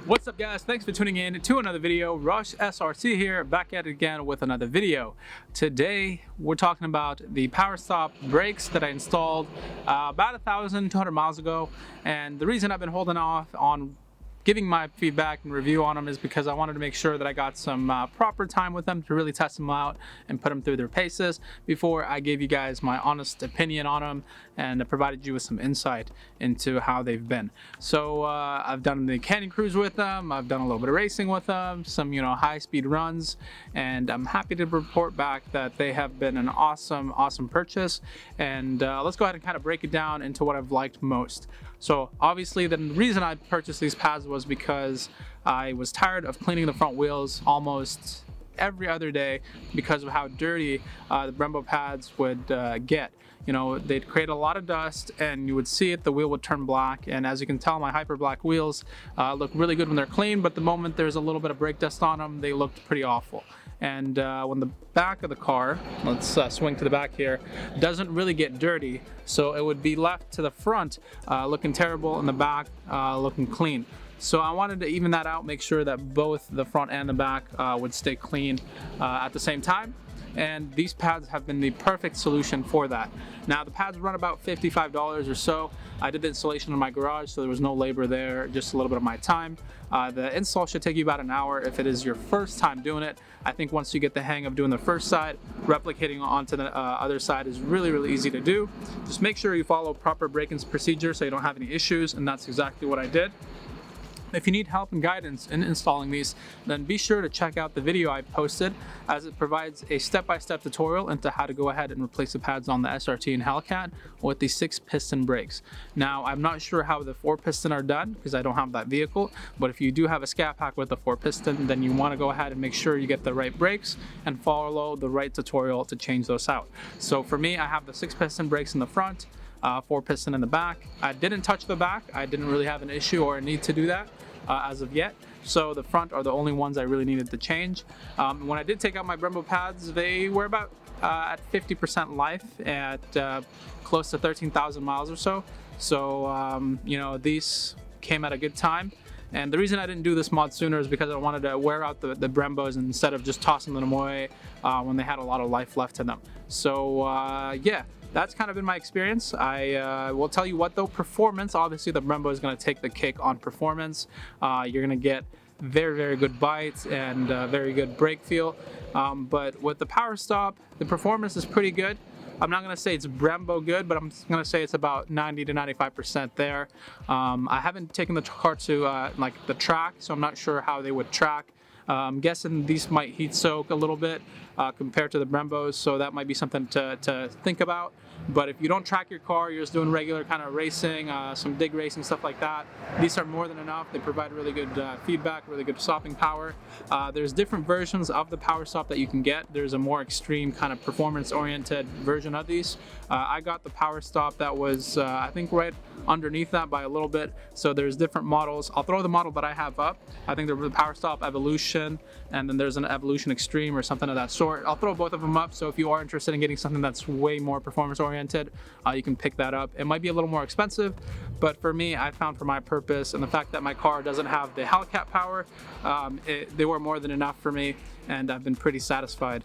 What's up guys, thanks for tuning in to another video. Rush SRC here, back at it again with another video. Today we're talking about the PowerStop brakes that I installed about 1,200 miles ago, and the reason I've been holding off on giving my feedback and review on them is because I wanted to make sure that I got some proper time with them to really test them out and put them through their paces before I gave you guys my honest opinion on them and provided you with some insight into how they've been. So I've done the canyon cruise with them, I've done a little bit of racing with them, some high-speed runs, and I'm happy to report back that they have been an awesome purchase. And let's go ahead and kind of break it down into what I've liked most. So obviously the reason I purchased these pads was because I was tired of cleaning the front wheels almost every other day because of how dirty the Brembo pads would get. You know, they'd create a lot of dust and you would see it, the wheel would turn black, and as you can tell, my hyper black wheels look really good when they're clean, but the moment there's a little bit of brake dust on them, they looked pretty awful. And when the back of the car, let's swing to the back here, doesn't really get dirty, so it would be left to the front looking terrible and the back looking clean. So I wanted to even that out, make sure that both the front and the back would stay clean at the same time. And these pads have been the perfect solution for that. Now the pads run about $55 or so. I did the installation in my garage, so there was no labor there, just a little bit of my time. The install should take you about an hour if it is your first time doing it. I think once you get the hang of doing the first side, replicating onto the other side is really easy to do. Just make sure you follow proper braking procedure so you don't have any issues, and that's exactly what I did. If you need help and guidance in installing these, then be sure to check out the video I posted, as it provides a step-by-step tutorial into how to go ahead and replace the pads on the SRT and Hellcat with the 6-piston brakes. Now, I'm not sure how the 4-piston are done because I don't have that vehicle, but if you do have a scat pack with a 4-piston, then you want to go ahead and make sure you get the right brakes and follow the right tutorial to change those out. So for me, I have the 6-piston brakes in the front, 4-piston in the back. I didn't touch the back. I didn't really have an issue or a need to do that as of yet. So the front are the only ones I really needed to change. When I did take out my Brembo pads, they were about at 50% life at close to 13,000 miles or so. So you know, these came at a good time. And the reason I didn't do this mod sooner is because I wanted to wear out the Brembos instead of just tossing them away when they had a lot of life left to them. So yeah, that's kind of been my experience. I will tell you what though, performance, obviously the Brembo is going to take the cake on performance. You're going to get very good bites and very good brake feel. But with the PowerStop, the performance is pretty good. I'm not going to say it's Brembo good, but I'm going to say it's about 90 to 95% there. I haven't taken the car to like the track, so I'm not sure how they would track. I'm guessing these might heat soak a little bit compared to the Brembos, so that might be something to think about. But if you don't track your car, you're just doing regular kind of racing, some dig racing, stuff like that, these are more than enough. They provide really good feedback, really good stopping power. There's different versions of the PowerStop that you can get. There's a more extreme kind of performance-oriented version of these. I got the PowerStop that was, I think, right underneath that by a little bit. So there's different models. I'll throw the model that I have up. I think there's the PowerStop Evolution, and then there's an Evolution Extreme or something of that sort. I'll throw both of them up, so if you are interested in getting something that's way more performance-oriented, you can pick that up. It might be a little more expensive, but for me, I found for my purpose and the fact that my car doesn't have the hellcat power, they were more than enough for me, and I've been pretty satisfied.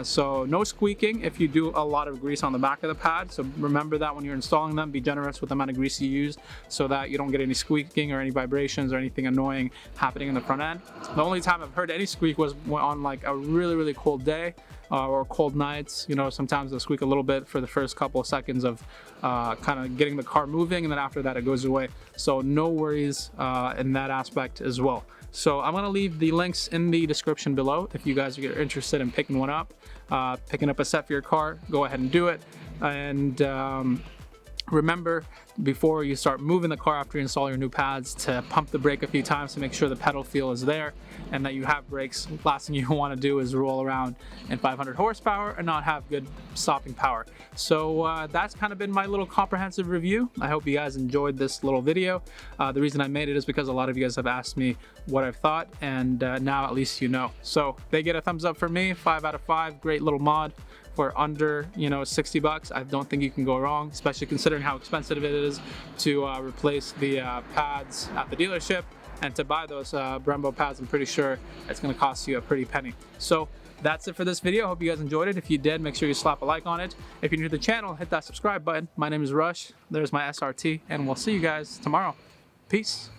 So no squeaking if you do a lot of grease on the back of the pad. So remember that when you're installing them, be generous with the amount of grease you use so that you don't get any squeaking or any vibrations or anything annoying happening in the front end. The only time I've heard any squeak was on like a really cold day or cold nights. You know, sometimes they'll squeak a little bit for the first couple of seconds of kind of getting the car moving, and then after that it goes away. So no worries in that aspect as well. So I'm going to leave the links in the description below. If you guys are interested in picking one up, picking up a set for your car, go ahead and do it. And remember, before you start moving the car after you install your new pads, to pump the brake a few times to make sure the pedal feel is there and that you have brakes. Last thing you want to do is roll around in 500 horsepower and not have good stopping power. So that's kind of been my little comprehensive review. I hope you guys enjoyed this little video. The reason I made it is because a lot of you guys have asked me what I've thought, and now at least you know. So they get a thumbs up for me, 5 out of 5. Great little mod. For under, you know, 60 bucks, I don't think you can go wrong, especially considering how expensive it is to replace the pads at the dealership. And to buy those Brembo pads, I'm pretty sure it's going to cost you a pretty penny. So that's it for this video. Hope you guys enjoyed it. If you did, make sure you slap a like on it. If you're new to the channel, hit that subscribe button. My name is Rush. There's my SRT, and we'll see you guys tomorrow. Peace.